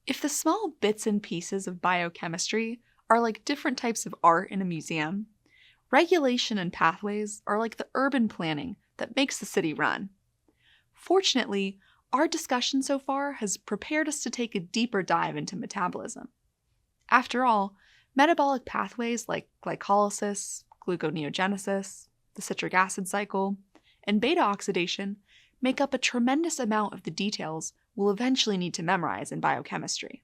If the small bits and pieces of biochemistry are like different types of art in a museum, regulation and pathways are like the urban planning that makes the city run. Fortunately, our discussion so far has prepared us to take a deeper dive into metabolism. After all, metabolic pathways like glycolysis, gluconeogenesis, the citric acid cycle, and beta oxidation make up a tremendous amount of the details we'll eventually need to memorize in biochemistry.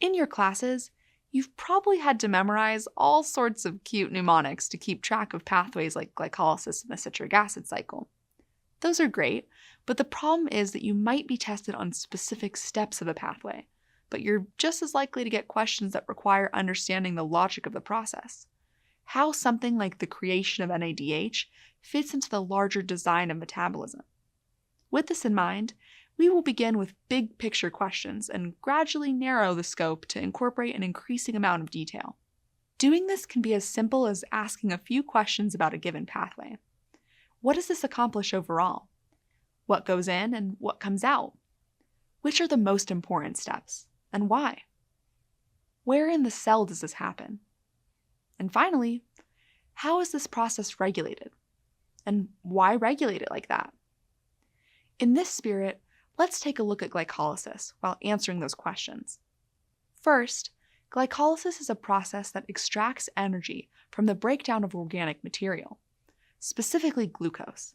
In your classes, you've probably had to memorize all sorts of cute mnemonics to keep track of pathways like glycolysis and the citric acid cycle. Those are great, but the problem is that you might be tested on specific steps of a pathway, but you're just as likely to get questions that require understanding the logic of the process. How something like the creation of NADH fits into the larger design of metabolism. With this in mind, we will begin with big picture questions and gradually narrow the scope to incorporate an increasing amount of detail. Doing this can be as simple as asking a few questions about a given pathway. What does this accomplish overall? What goes in and what comes out? Which are the most important steps, and why? Where in the cell does this happen? And finally, how is this process regulated? And why regulate it like that? In this spirit, let's take a look at glycolysis while answering those questions. First, glycolysis is a process that extracts energy from the breakdown of organic material, specifically glucose.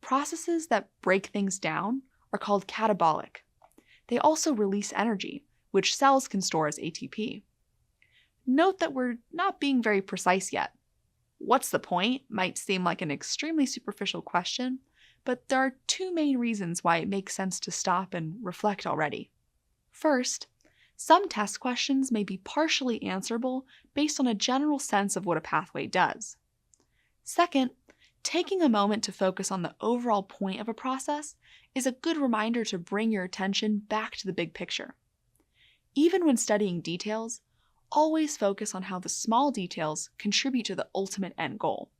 Processes that break things down are called catabolic. They also release energy, which cells can store as ATP. Note that we're not being very precise yet. What's the point might seem like an extremely superficial question, but there are two main reasons why it makes sense to stop and reflect already. First, some test questions may be partially answerable based on a general sense of what a pathway does. Second, taking a moment to focus on the overall point of a process is a good reminder to bring your attention back to the big picture. Even when studying details, always focus on how the small details contribute to the ultimate end goal.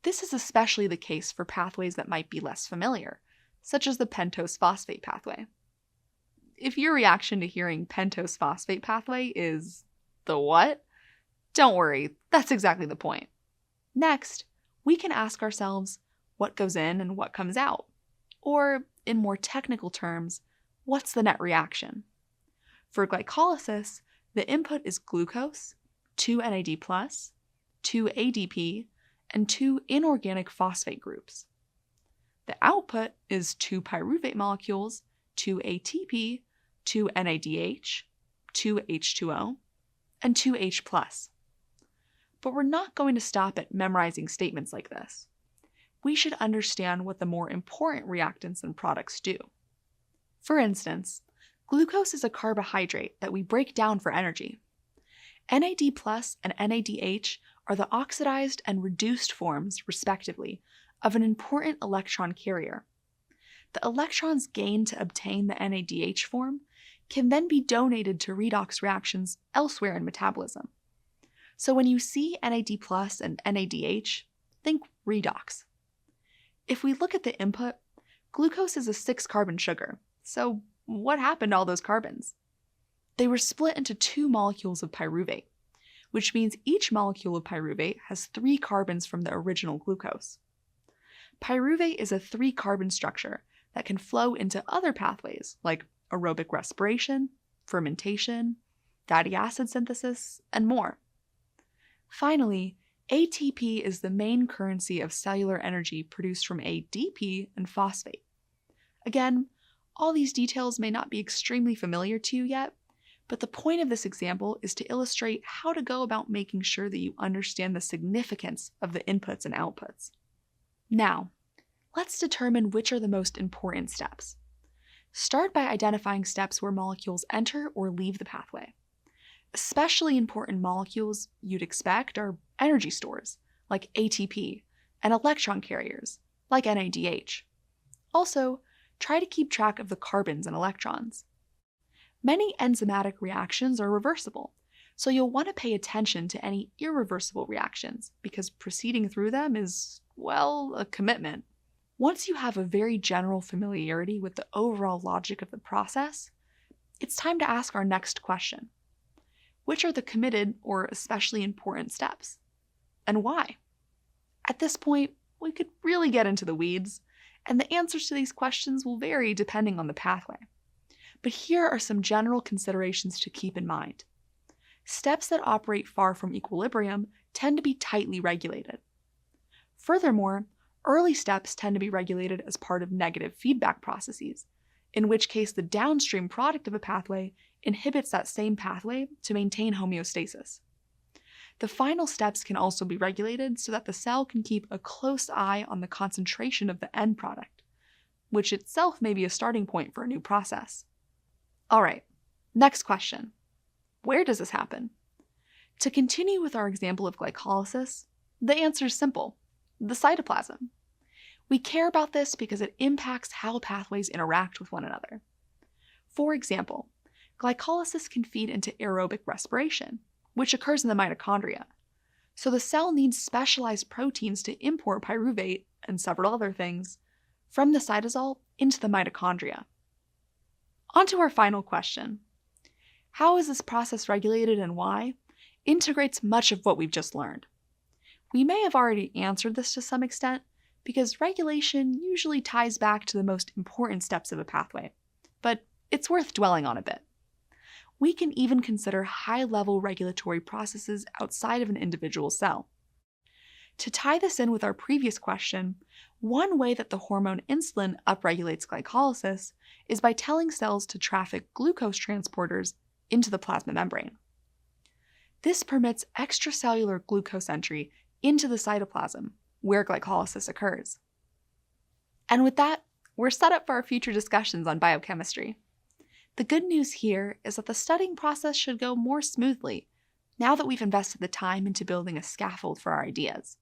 This is especially the case for pathways that might be less familiar, such as the pentose phosphate pathway. If your reaction to hearing pentose phosphate pathway is, the what? Don't worry, that's exactly the point. Next, we can ask ourselves what goes in and what comes out, or in more technical terms, what's the net reaction? For glycolysis, the input is glucose, 2 NAD+, 2 ADP, and 2 inorganic phosphate groups. The output is 2 pyruvate molecules, 2 ATP, 2 NADH, 2 H2O, and 2 H+. But we're not going to stop at memorizing statements like this. We should understand what the more important reactants and products do. For instance, glucose is a carbohydrate that we break down for energy. NAD+ and NADH are the oxidized and reduced forms, respectively, of an important electron carrier. The electrons gained to obtain the NADH form can then be donated to redox reactions elsewhere in metabolism. So when you see NAD+ and NADH, think redox. If we look at the input, glucose is a 6-carbon sugar, so what happened to all those carbons? They were split into 2 molecules of pyruvate, which means each molecule of pyruvate has 3 carbons from the original glucose. Pyruvate is a 3-carbon structure that can flow into other pathways like aerobic respiration, fermentation, fatty acid synthesis, and more. Finally, ATP is the main currency of cellular energy produced from ADP and phosphate. Again, all these details may not be extremely familiar to you yet, but the point of this example is to illustrate how to go about making sure that you understand the significance of the inputs and outputs. Now, let's determine which are the most important steps. Start by identifying steps where molecules enter or leave the pathway. Especially important molecules you'd expect are energy stores, like ATP, and electron carriers, like NADH. Also, try to keep track of the carbons and electrons. Many enzymatic reactions are reversible, so you'll want to pay attention to any irreversible reactions because proceeding through them is, well, a commitment. Once you have a very general familiarity with the overall logic of the process, it's time to ask our next question. Which are the committed or especially important steps? And why? At this point, we could really get into the weeds, and the answers to these questions will vary depending on the pathway. But here are some general considerations to keep in mind. Steps that operate far from equilibrium tend to be tightly regulated. Furthermore, early steps tend to be regulated as part of negative feedback processes, in which case the downstream product of a pathway inhibits that same pathway to maintain homeostasis. The final steps can also be regulated so that the cell can keep a close eye on the concentration of the end product, which itself may be a starting point for a new process. All right, next question. Where does this happen? To continue with our example of glycolysis, the answer is simple: the cytoplasm. We care about this because it impacts how pathways interact with one another. For example, glycolysis can feed into aerobic respiration, which occurs in the mitochondria. So the cell needs specialized proteins to import pyruvate and several other things from the cytosol into the mitochondria. On to our final question. How is this process regulated and why? Integrates much of what we've just learned. We may have already answered this to some extent, because regulation usually ties back to the most important steps of a pathway, but it's worth dwelling on a bit. We can even consider high-level regulatory processes outside of an individual cell. To tie this in with our previous question, one way that the hormone insulin upregulates glycolysis is by telling cells to traffic glucose transporters into the plasma membrane. This permits extracellular glucose entry into the cytoplasm, where glycolysis occurs. And with that, we're set up for our future discussions on biochemistry. The good news here is that the studying process should go more smoothly now that we've invested the time into building a scaffold for our ideas.